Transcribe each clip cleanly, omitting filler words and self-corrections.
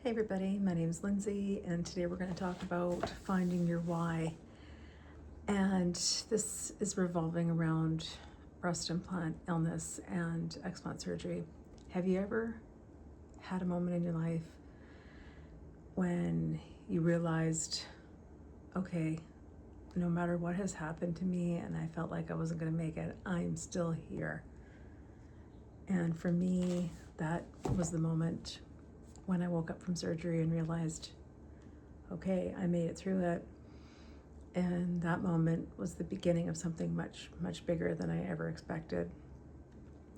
Hey everybody, my name is Lindsey, and today we're going to talk about finding your why. And this is revolving around breast implant illness and explant surgery. Have you ever had a moment in your life when you realized, okay, no matter what has happened to me and I felt like I wasn't going to make it, I'm still here? And for me, that was the moment when I woke up from surgery and realized, okay, I made it through it. And that moment was the beginning of something much, much bigger than I ever expected.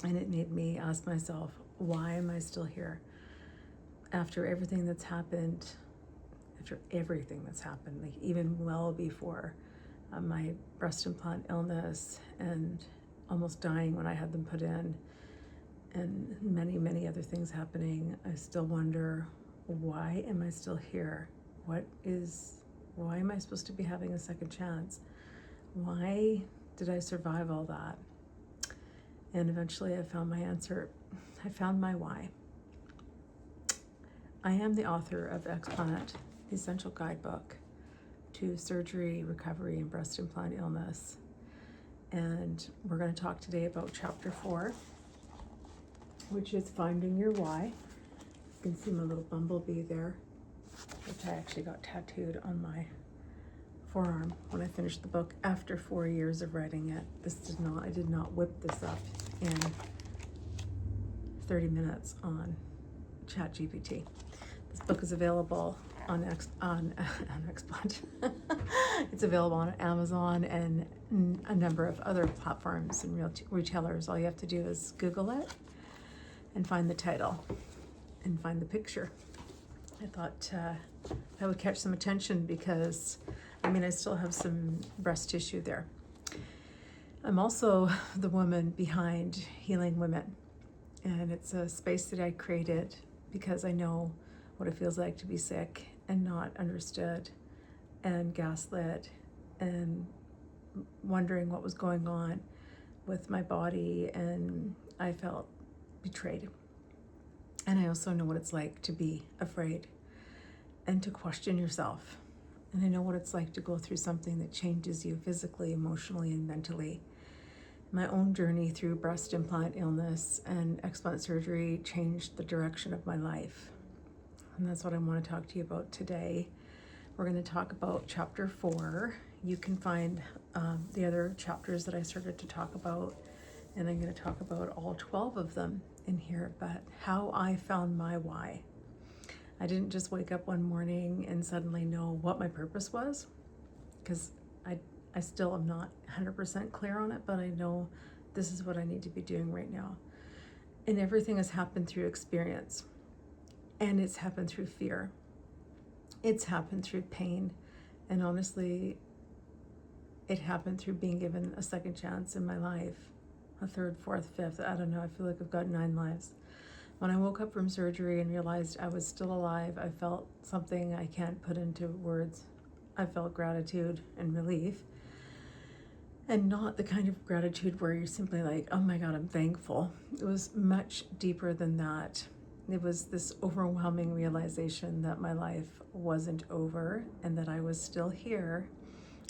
And it made me ask myself, why am I still here? After everything that's happened, like even well before my breast implant illness and almost dying when I had them put in, and many, many other things happening, I still wonder, why am I still here? Why am I supposed to be having a second chance? Why did I survive all that? And eventually I found my answer. I found my why. I am the author of Explant, the essential guidebook to surgery, recovery, and breast implant illness. And we're going to talk today about chapter 4, which is finding your why. You can see my little bumblebee there, which I actually got tattooed on my forearm when I finished the book after 4 years of writing it. I did not whip this up in 30 minutes on ChatGPT. This book is available on Explant. It's available on Amazon and a number of other platforms and retailers. All you have to do is Google it and find the title and find the picture. I thought that would catch some attention because, I still have some breast tissue there. I'm also the woman behind Healing Women, and it's a space that I created because I know what it feels like to be sick and not understood and gaslit and wondering what was going on with my body, and I felt betrayed. And I also know what it's like to be afraid and to question yourself. And I know what it's like to go through something that changes you physically, emotionally, and mentally. My own journey through breast implant illness and explant surgery changed the direction of my life. And that's what I want to talk to you about today. We're going to talk about chapter 4. You can find the other chapters that I started to talk about, and I'm going to talk about all 12 of them in here, but how I found my why. I didn't just wake up one morning and suddenly know what my purpose was, because I still am not 100% clear on it, but I know this is what I need to be doing right now. And everything has happened through experience, and it's happened through fear. It's happened through pain, and honestly, it happened through being given a second chance in my life. A third, fourth, fifth, I don't know, I feel like I've got 9 lives. When I woke up from surgery and realized I was still alive, I felt something I can't put into words. I felt gratitude and relief. And not the kind of gratitude where you're simply like, oh my God, I'm thankful. It was much deeper than that. It was this overwhelming realization that my life wasn't over and that I was still here.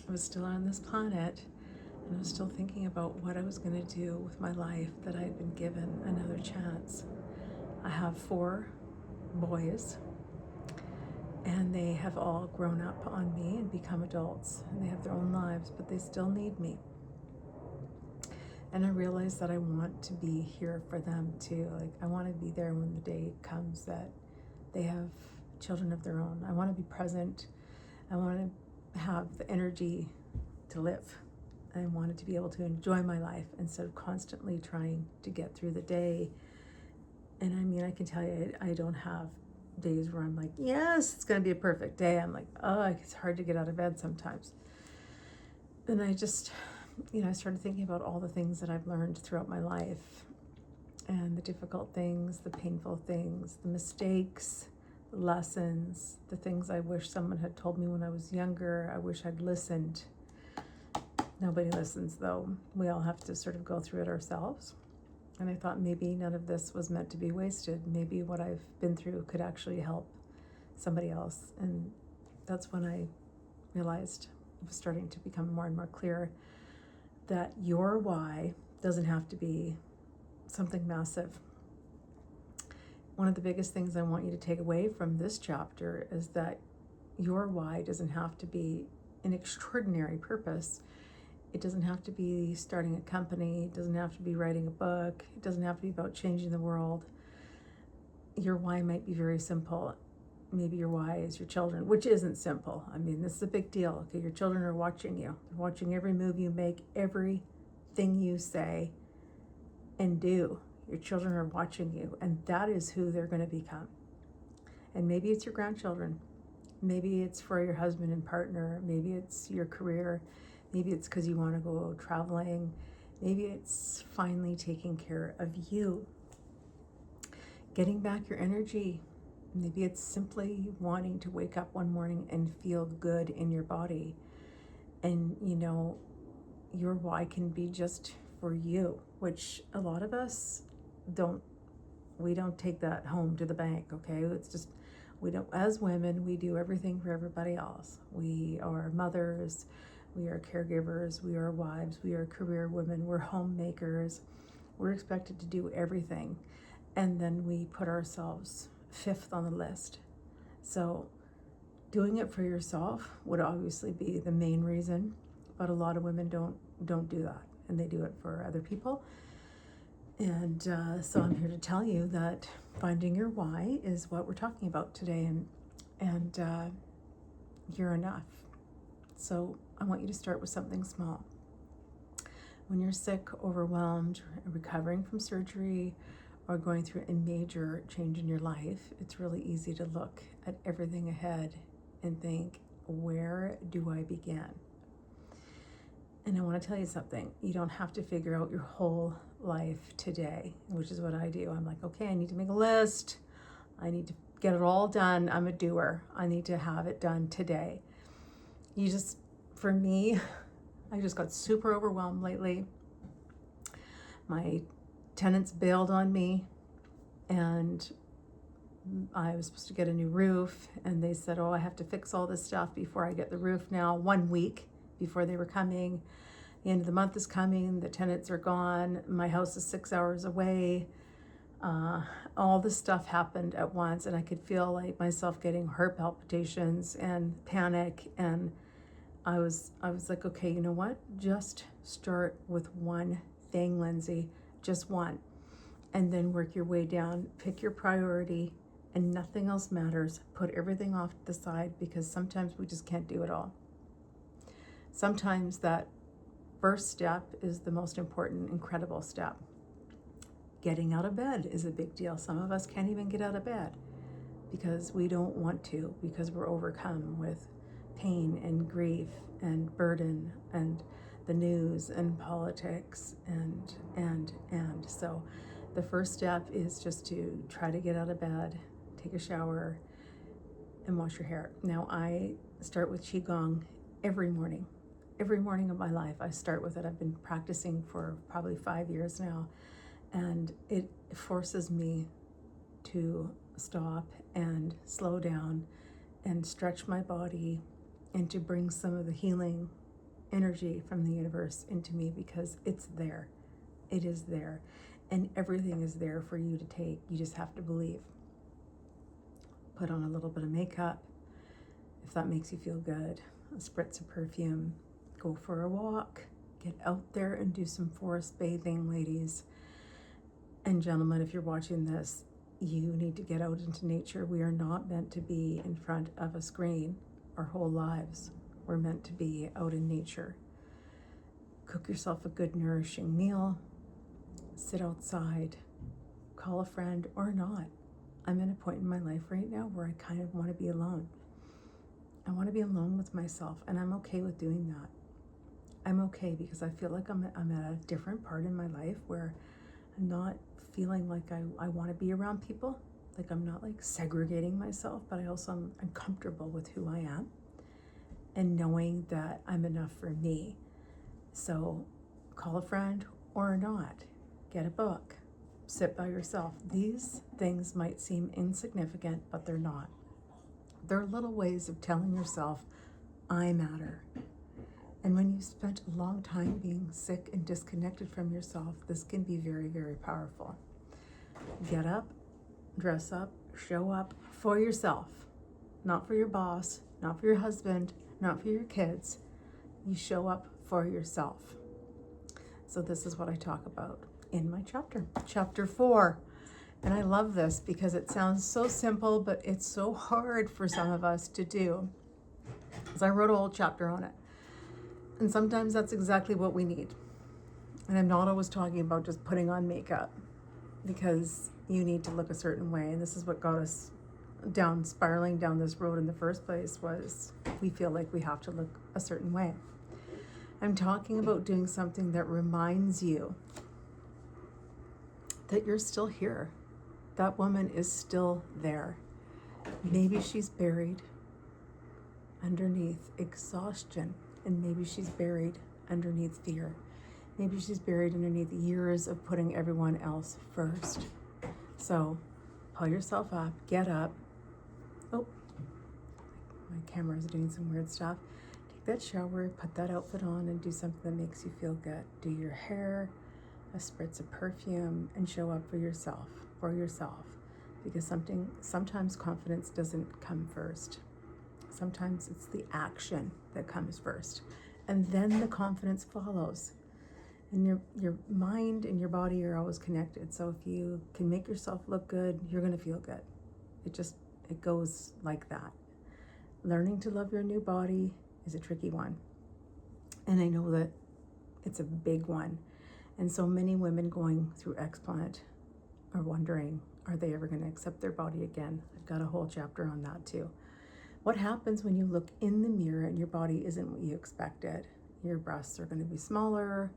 I was still on this planet. And I was still thinking about what I was going to do with my life, that I had been given another chance. I have 4 boys, and they have all grown up on me and become adults, and they have their own lives, but they still need me. And I realized that I want to be here for them too. Like, I want to be there when the day comes that they have children of their own. I want to be present. I want to have the energy to live. I wanted to be able to enjoy my life instead of constantly trying to get through the day. And I can tell you, I don't have days where I'm like, yes, it's going to be a perfect day. I'm like, oh, it's hard to get out of bed sometimes. And I just, I started thinking about all the things that I've learned throughout my life, and the difficult things, the painful things, the mistakes, the lessons, the things I wish someone had told me when I was younger. I wish I'd listened. Nobody listens, though. We all have to sort of go through it ourselves. And I thought maybe none of this was meant to be wasted. Maybe what I've been through could actually help somebody else. And that's when I realized it was starting to become more and more clear that your why doesn't have to be something massive. One of the biggest things I want you to take away from this chapter is that your why doesn't have to be an extraordinary purpose. It doesn't have to be starting a company. It doesn't have to be writing a book. It doesn't have to be about changing the world. Your why might be very simple. Maybe your why is your children, which isn't simple. I mean, this is a big deal. Okay, your children are watching you. They're watching every move you make, everything you say and do. Your children are watching you, and that is who they're going to become. And maybe it's your grandchildren. Maybe it's for your husband and partner. Maybe it's your career. Maybe it's because you want to go traveling. Maybe it's finally taking care of you. Getting back your energy. Maybe it's simply wanting to wake up one morning and feel good in your body. And, you know, your why can be just for you, which a lot of us we don't take that home to the bank, okay? It's just, we don't, as women, we do everything for everybody else. We are mothers, we are caregivers, we are wives, we are career women, we're homemakers. We're expected to do everything. And then we put ourselves fifth on the list. So doing it for yourself would obviously be the main reason, but a lot of women don't do that, and they do it for other people. And so I'm here to tell you that finding your why is what we're talking about today, and you're enough. So I want you to start with something small. When you're sick, overwhelmed, recovering from surgery, or going through a major change in your life, it's really easy to look at everything ahead and think, where do I begin? And I want to tell you something. You don't have to figure out your whole life today, which is what I do. I'm like, okay, I need to make a list. I need to get it all done. I'm a doer. I need to have it done today. For me, I just got super overwhelmed lately. My tenants bailed on me, and I was supposed to get a new roof, and they said, oh, I have to fix all this stuff before I get the roof now, 1 week before they were coming. The end of the month is coming, the tenants are gone, my house is 6 hours away. All this stuff happened at once, and I could feel like myself getting heart palpitations and panic, and I was like, okay, you know what? Just start with one thing, Lindsey, just one, and then work your way down. Pick your priority, and nothing else matters. Put everything off to the side, because sometimes we just can't do it all. Sometimes that first step is the most important, incredible step. Getting out of bed is a big deal. Some of us can't even get out of bed because we don't want to, because we're overcome with pain and grief and burden and the news and politics and. So the first step is just to try to get out of bed, take a shower, and wash your hair. Now, I start with Qigong every morning. Every morning of my life, I start with it. I've been practicing for probably 5 years now, and it forces me to stop and slow down and stretch my body, and to bring some of the healing energy from the universe into me, because it's there. It is there, and everything is there for you to take. You just have to believe. Put on a little bit of makeup, if that makes you feel good, a spritz of perfume. Go for a walk, get out there and do some forest bathing, ladies and gentlemen. If you're watching this, you need to get out into nature. We are not meant to be in front of a screen our whole lives. We're meant to be out in nature. Cook yourself a good, nourishing meal, sit outside, call a friend or not. I'm at a point in my life right now where I kind of want to be alone. I want to be alone with myself, and I'm okay with doing that. I'm okay, because I feel like I'm at a different part in my life where I'm not feeling like I want to be around people. Like, I'm not like segregating myself, but I also I'm comfortable with who I am and knowing that I'm enough for me. So call a friend or not, get a book, sit by yourself. These things might seem insignificant, but they're not. They're little ways of telling yourself, I matter. And when you've spent a long time being sick and disconnected from yourself, this can be very, very powerful. Get up, dress up, show up for yourself, not for your boss, not for your husband, not for your kids. You show up for yourself. So this is what I talk about in my chapter 4. And I love this because it sounds so simple, but it's so hard for some of us to do. So I wrote a whole chapter on it. And sometimes that's exactly what we need. And I'm not always talking about just putting on makeup, because you need to look a certain way. And this is what got us spiraling down this road in the first place, was we feel like we have to look a certain way. I'm talking about doing something that reminds you that you're still here. That woman is still there. Maybe she's buried underneath exhaustion, and maybe she's buried underneath fear. Maybe she's buried underneath years of putting everyone else first. So pull yourself up, get up. Oh, my camera is doing some weird stuff. Take that shower, put that outfit on, and do something that makes you feel good. Do your hair, a spritz of perfume, and show up for yourself. Because sometimes confidence doesn't come first. Sometimes it's the action that comes first, and then the confidence follows. And your mind and your body are always connected. So if you can make yourself look good, you're going to feel good. It goes like that. Learning to love your new body is a tricky one. And I know that it's a big one. And so many women going through Explant are wondering, are they ever going to accept their body again? I've got a whole chapter on that too. What happens when you look in the mirror and your body isn't what you expected? Your breasts are going to be smaller.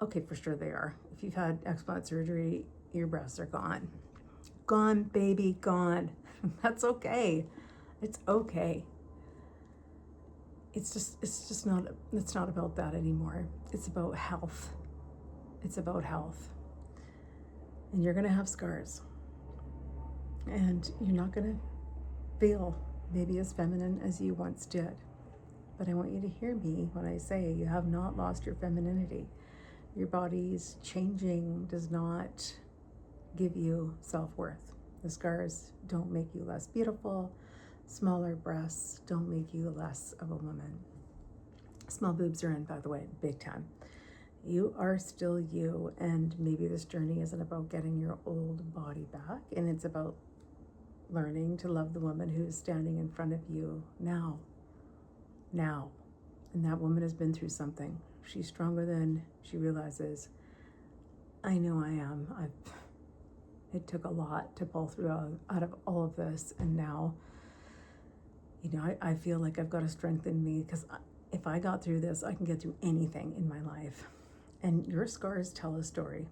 Okay, for sure they are. If you've had Explant surgery, your breasts are gone. Gone, baby, gone. That's okay. It's okay. It's not about that anymore. It's about health. It's about health. And you're gonna have scars. And you're not gonna feel maybe as feminine as you once did. But I want you to hear me when I say you have not lost your femininity. Your body's changing does not give you self-worth. The scars don't make you less beautiful. Smaller breasts don't make you less of a woman. Small boobs are in, by the way, big time. You are still you, and maybe this journey isn't about getting your old body back, and it's about learning to love the woman who is standing in front of you now. And that woman has been through something. She's stronger than she realizes. I know I am. It took a lot to pull through out of all of this, and now, I feel like I've got a strength in me, because if I got through this, I can get through anything in my life. And your scars tell a story.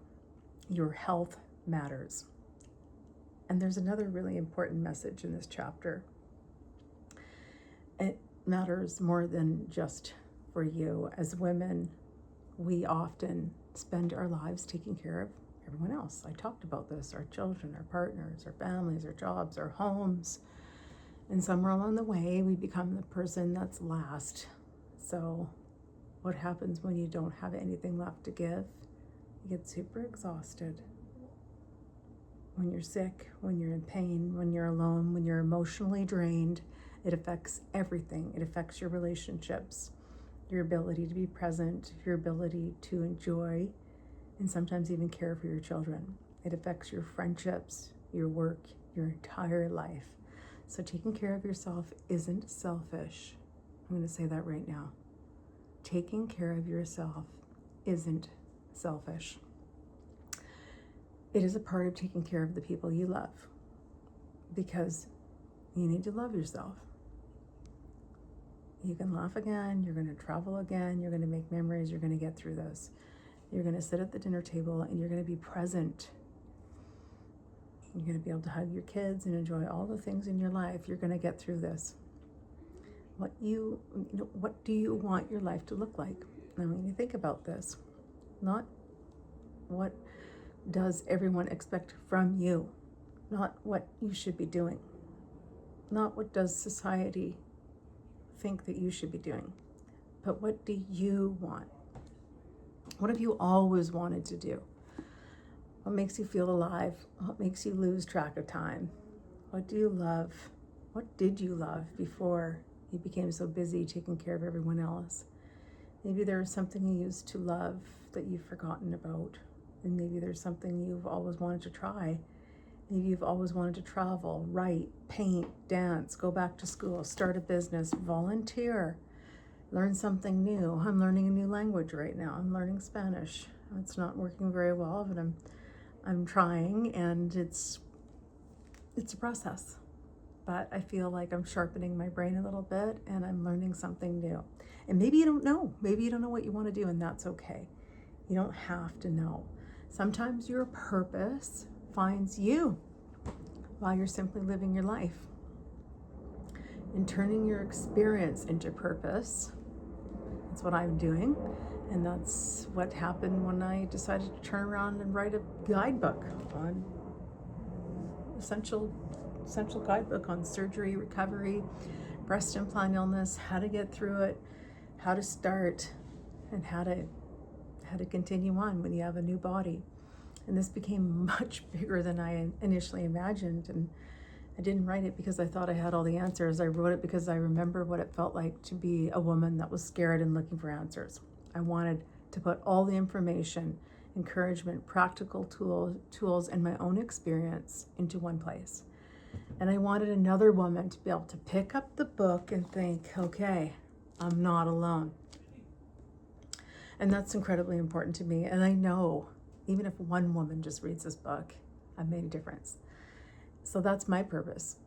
Your health matters. And there's another really important message in this chapter. It matters more than just for you. As women, we often spend our lives taking care of everyone else. I talked about this, our children, our partners, our families, our jobs, our homes. And somewhere along the way, we become the person that's last. So what happens when you don't have anything left to give? You get super exhausted. When you're sick, when you're in pain, when you're alone, when you're emotionally drained, it affects everything. It affects your relationships, your ability to be present, your ability to enjoy, and sometimes even care for your children. It affects your friendships, your work, your entire life. So taking care of yourself isn't selfish. I'm going to say that right now. Taking care of yourself isn't selfish. It is a part of taking care of the people you love, because you need to love yourself. You can laugh again, you're going to travel again, you're going to make memories, you're going to get through this. You're going to sit at the dinner table and you're going to be present. You're going to be able to hug your kids and enjoy all the things in your life. You're going to get through this. What do you want your life to look like? I mean, you think about this. Not what does everyone expect from you, not what you should be doing. Not what does society think that you should be doing, but what do you want? What have you always wanted to do? What makes you feel alive? What makes you lose track of time? What do you love? What did you love before you became so busy taking care of everyone else? Maybe there's something you used to love that you've forgotten about. And maybe there's something you've always wanted to try. Maybe you've always wanted to travel, write, paint, dance, go back to school, start a business, volunteer, learn something new. I'm learning a new language right now. I'm learning Spanish. It's not working very well, but I'm trying, and it's a process. But I feel like I'm sharpening my brain a little bit, and I'm learning something new. And maybe you don't know. Maybe you don't know what you want to do, and that's okay. You don't have to know. Sometimes your purpose finds you while you're simply living your life. And turning your experience into purpose, that's what I'm doing. And that's what happened when I decided to turn around and write a guidebook on essential guidebook on surgery, recovery, breast implant illness, how to get through it, how to start, and how to continue on when you have a new body. And this became much bigger than I initially imagined. And I didn't write it because I thought I had all the answers. I wrote it because I remember what it felt like to be a woman that was scared and looking for answers. I wanted to put all the information, encouragement, practical tools, and my own experience into one place. And I wanted another woman to be able to pick up the book and think, okay, I'm not alone. And that's incredibly important to me. And I know, even if one woman just reads this book, I've made a difference. So that's my purpose.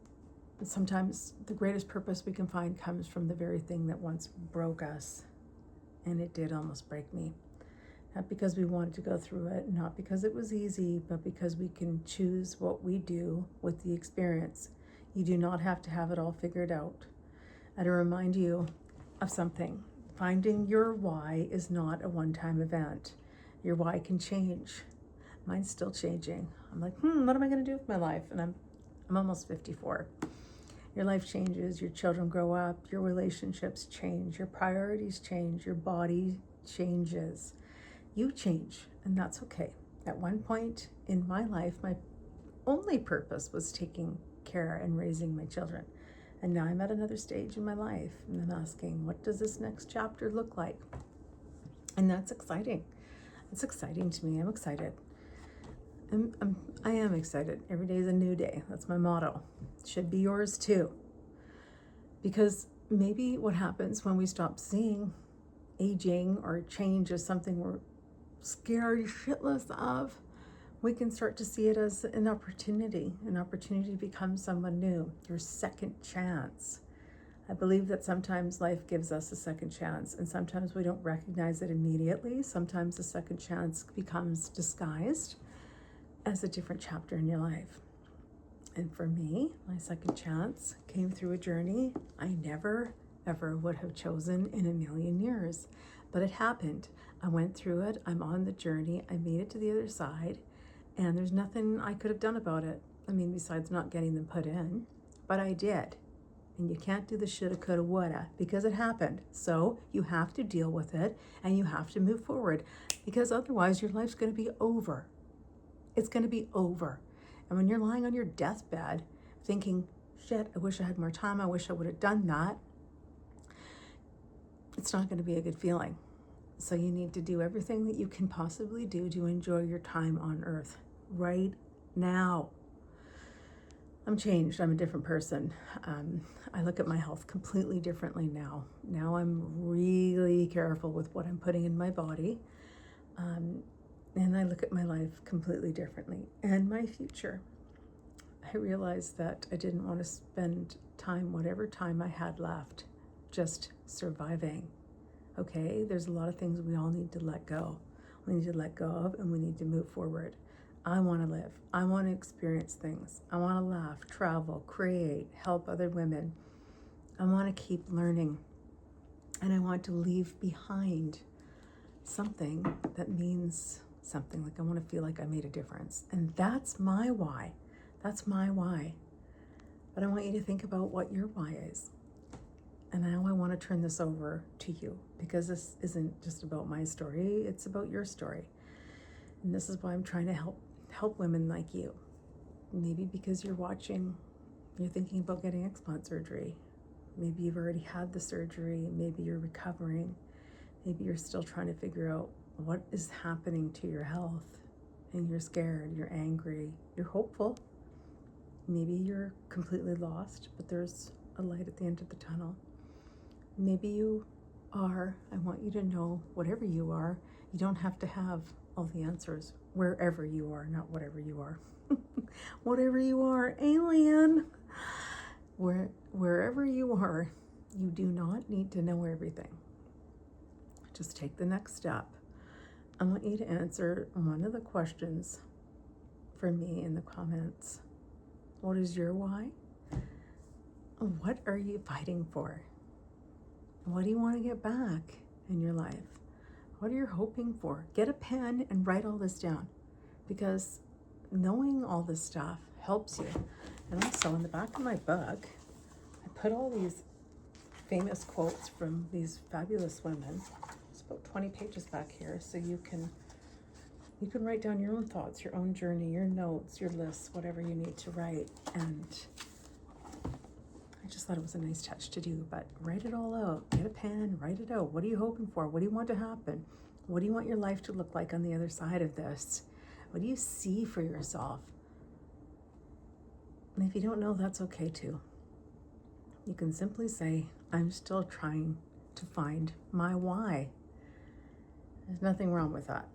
And sometimes the greatest purpose we can find comes from the very thing that once broke us. And it did almost break me. Not because we wanted to go through it, not because it was easy, but because we can choose what we do with the experience. You do not have to have it all figured out. And to remind you of something, finding your why is not a one-time event. Your why can change. Mine's still changing. I'm like, what am I going to do with my life? And I'm almost 54. Your life changes, your children grow up, your relationships change, your priorities change, your body changes. You change, and that's okay. At one point in my life, my only purpose was taking care and raising my children. And now I'm at another stage in my life, and I'm asking, what does this next chapter look like? And that's exciting. It's exciting to me. I'm excited. I am excited. Every day is a new day. That's my motto. It should be yours too. Because maybe what happens when we stop seeing aging or change as something we're scared shitless of, we can start to see it as an opportunity to become someone new, your second chance. I believe that sometimes life gives us a second chance, and sometimes we don't recognize it immediately. Sometimes the second chance becomes disguised as a different chapter in your life. And for me, my second chance came through a journey I never, ever would have chosen in a million years. But it happened. I went through it. I'm on the journey. I made it to the other side. And there's nothing I could have done about it. I mean, besides not getting them put in. But I did. And you can't do the shoulda, coulda, woulda, because it happened. So you have to deal with it, and you have to move forward, because otherwise your life's going to be over. It's going to be over. And when you're lying on your deathbed thinking, shit, I wish I had more time, I wish I would have done that, it's not going to be a good feeling. So you need to do everything that you can possibly do to enjoy your time on earth right now. I'm changed. I'm a different person. I look at my health completely differently now. Now I'm really careful with what I'm putting in my body. And I look at my life completely differently, and my future. I realized that I didn't want to spend time, whatever time I had left, just surviving. Okay, there's a lot of things we all need to let go. We need to let go of, and we need to move forward. I want to live. I want to experience things. I want to laugh, travel, create, help other women. I want to keep learning, and I want to leave behind something that means something. Like I want to feel like I made a difference. And that's my why. That's my why. But I want you to think about what your why is. And now I want to turn this over to you, because this isn't just about my story, it's about your story. And this is why I'm trying to help women like you. Maybe because you're watching, you're thinking about getting explant surgery. Maybe you've already had the surgery, maybe you're recovering, maybe you're still trying to figure out what is happening to your health, and you're scared, you're angry, you're hopeful. Maybe you're completely lost, but there's a light at the end of the tunnel. Maybe you are, I want you to know, whatever you are, you don't have to have all the answers, wherever you are, not whatever you are. Whatever you are, alien. Wherever you are, you do not need to know everything. Just take the next step. I want you to answer one of the questions for me in the comments. What is your why? What are you fighting for? What do you want to get back in your life? What are you hoping for? Get a pen and write all this down, because knowing all this stuff helps you. And also in the back of my book, I put all these famous quotes from these fabulous women. It's about 20 pages back here, so you can write down your own thoughts, your own journey, your notes, your lists, whatever you need to write. And I just thought it was a nice touch to do, but write it all out. Get a pen, write it out. What are you hoping for? What do you want to happen? What do you want your life to look like on the other side of this? What do you see for yourself? And if you don't know, that's okay too. You can simply say, I'm still trying to find my why. There's nothing wrong with that.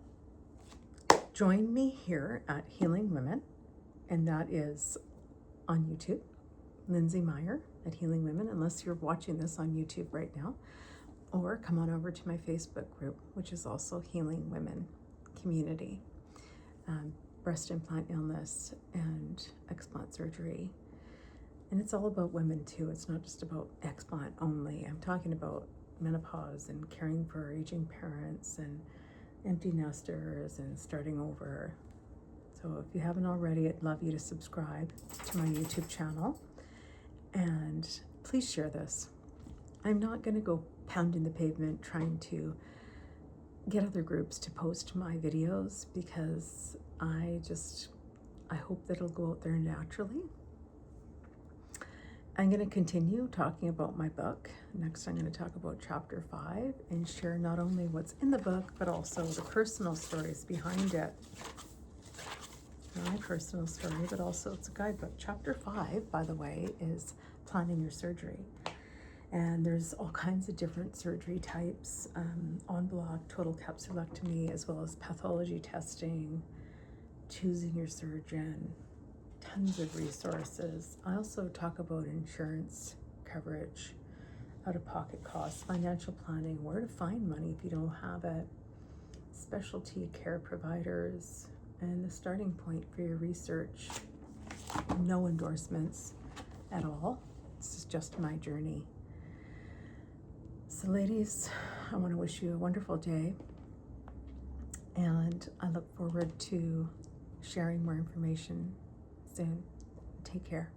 Join me here at Healing Women, and that is on YouTube, Lindsey Mayr at Healing Women, unless you're watching this on YouTube right now, or come on over to my Facebook group, which is also Healing Women Community. Breast implant illness and explant surgery. And it's all about women too. It's not just about explant only. I'm talking about menopause and caring for aging parents and empty nesters and starting over. So if you haven't already, I'd love you to subscribe to my YouTube channel, and please share this. I'm not going to go pounding the pavement trying to get other groups to post my videos, because I hope that it'll go out there naturally. I'm going to continue talking about my book. Next, I'm going to talk about chapter 5 and share not only what's in the book, but also the personal stories behind it. My personal story, but also it's a guidebook. Chapter 5, by the way, is planning your surgery. And there's all kinds of different surgery types, en bloc, total capsulectomy, as well as pathology testing, choosing your surgeon, tons of resources. I also talk about insurance coverage, out-of-pocket costs, financial planning, where to find money if you don't have it, specialty care providers, and the starting point for your research. No endorsements at all. This is just my journey. So ladies, I want to wish you a wonderful day, and I look forward to sharing more information soon. Take care.